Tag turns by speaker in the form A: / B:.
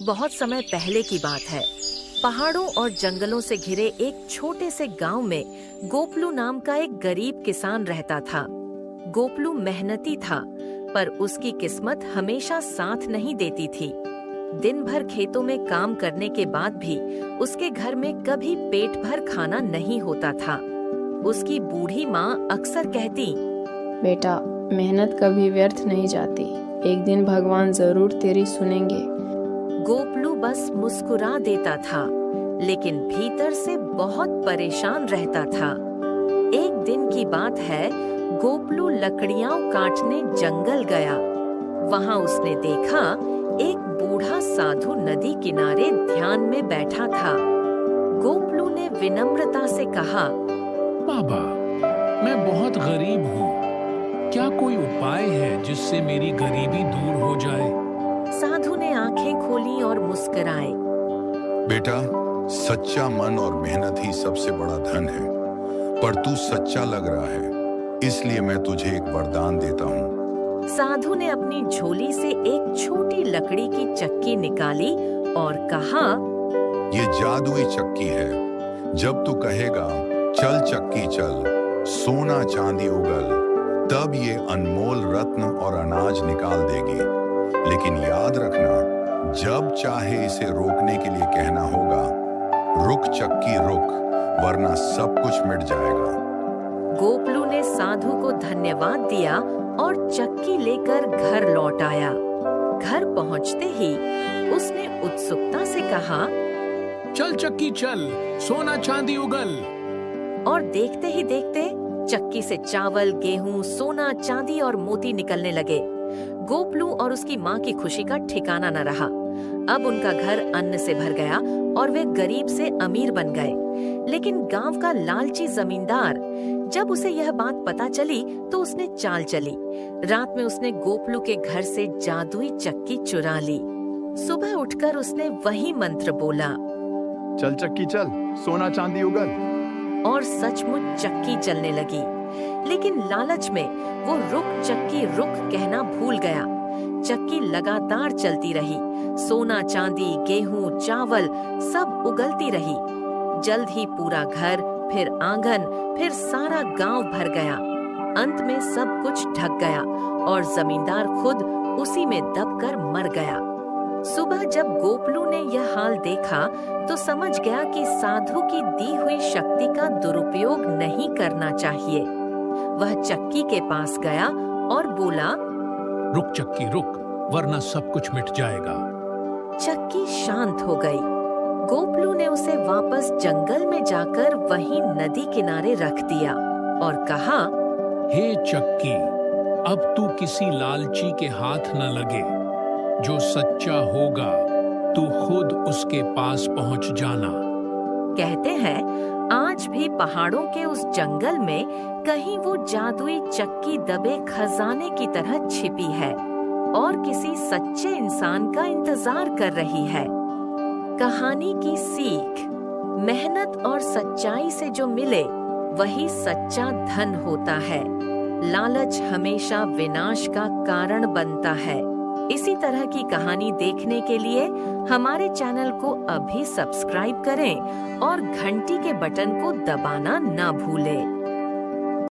A: बहुत समय पहले की बात है। पहाड़ों और जंगलों से घिरे एक छोटे से गांव में गोपलू नाम का एक गरीब किसान रहता था। गोपलू मेहनती था, पर उसकी किस्मत हमेशा साथ नहीं देती थी। दिन भर खेतों में काम करने के बाद भी उसके घर में कभी पेट भर खाना नहीं होता था। उसकी बूढ़ी माँ अक्सर कहती,
B: बेटा, मेहनत कभी व्यर्थ नहीं जाती, एक दिन भगवान जरूर तेरी सुनेंगे।
A: गोपलू बस मुस्कुरा देता था, लेकिन भीतर से बहुत परेशान रहता था। एक दिन की बात है, गोपलू लकड़ियां काटने जंगल गया। वहां उसने देखा एक बूढ़ा साधु नदी किनारे ध्यान में बैठा था। गोपलू ने विनम्रता से कहा,
C: बाबा, मैं बहुत गरीब हूँ, क्या कोई उपाय है जिससे मेरी गरीबी दूर हो जाए?
A: साधु ने आंखें खोली और मुस्कुराए।
D: बेटा, सच्चा मन और मेहनत ही सबसे बड़ा धन है, पर तू सच्चा लग रहा है, इसलिए मैं तुझे एक वरदान देता हूँ।
A: साधु ने अपनी झोली से एक छोटी लकड़ी की चक्की निकाली और कहा,
D: ये जादुई चक्की है। जब तू कहेगा चल चक्की चल, सोना चांदी उगल, तब ये अनमोल रत्न और अनाज निकाल देगी। लेकिन याद रखना, जब चाहे इसे रोकने के लिए कहना होगा, रुक चक्की रुक, वरना सब कुछ मिट जाएगा।
A: गोपलू ने साधु को धन्यवाद दिया और चक्की लेकर घर लौट आया। घर पहुंचते ही उसने उत्सुकता से कहा,
C: चल चक्की चल, सोना चांदी उगल।
A: और देखते ही देखते चक्की से चावल, गेहूं, सोना, चांदी और मोती निकलने लगे। गोपलू और उसकी माँ की खुशी का ठिकाना न रहा। अब उनका घर अन्न से भर गया और वे गरीब से अमीर बन गए। लेकिन गांव का लालची जमींदार, जब उसे यह बात पता चली तो उसने चाल चली। रात में उसने गोपलू के घर से जादुई चक्की चुरा ली। सुबह उठकर उसने वही मंत्र बोला,
E: चल चक्की चल, सोना चांदी उगल।
A: और सचमुच चक्की चलने लगी। लेकिन लालच में वो रुक चक्की रुक कहना भूल गया। चक्की लगातार चलती रही। सोना, चांदी, गेहूं, चावल सब उगलती रही। जल्द ही पूरा घर, फिर आंगन, फिर सारा गांव भर गया। अंत में सब कुछ ढक गया और जमींदार खुद उसी में दबकर मर गया। सुबह जब गोपलू ने यह हाल देखा तो समझ गया कि साधु की दी हुई शक्ति का दुरुपयोग नहीं करना चाहिए। वह चक्की के पास गया और बोला,
C: रुक चक्की रुक, वरना सब कुछ मिट जाएगा।
A: चक्की शांत हो गई। गोपलू ने उसे वापस जंगल में जाकर वहीं नदी किनारे रख दिया और कहा,
C: हे चक्की, अब तू किसी लालची के हाथ न लगे। जो सच्चा होगा तू खुद उसके पास पहुंच जाना।
A: कहते हैं, आज भी पहाड़ों के उस जंगल में कहीं वो जादुई चक्की दबे खजाने की तरह छिपी है और किसी सच्चे इंसान का इंतजार कर रही है। कहानी की सीख, मेहनत और सच्चाई से जो मिले वही सच्चा धन होता है। लालच हमेशा विनाश का कारण बनता है। इसी तरह की कहानी देखने के लिए हमारे चैनल को अभी सब्सक्राइब करें और घंटी के बटन को दबाना ना भूलें।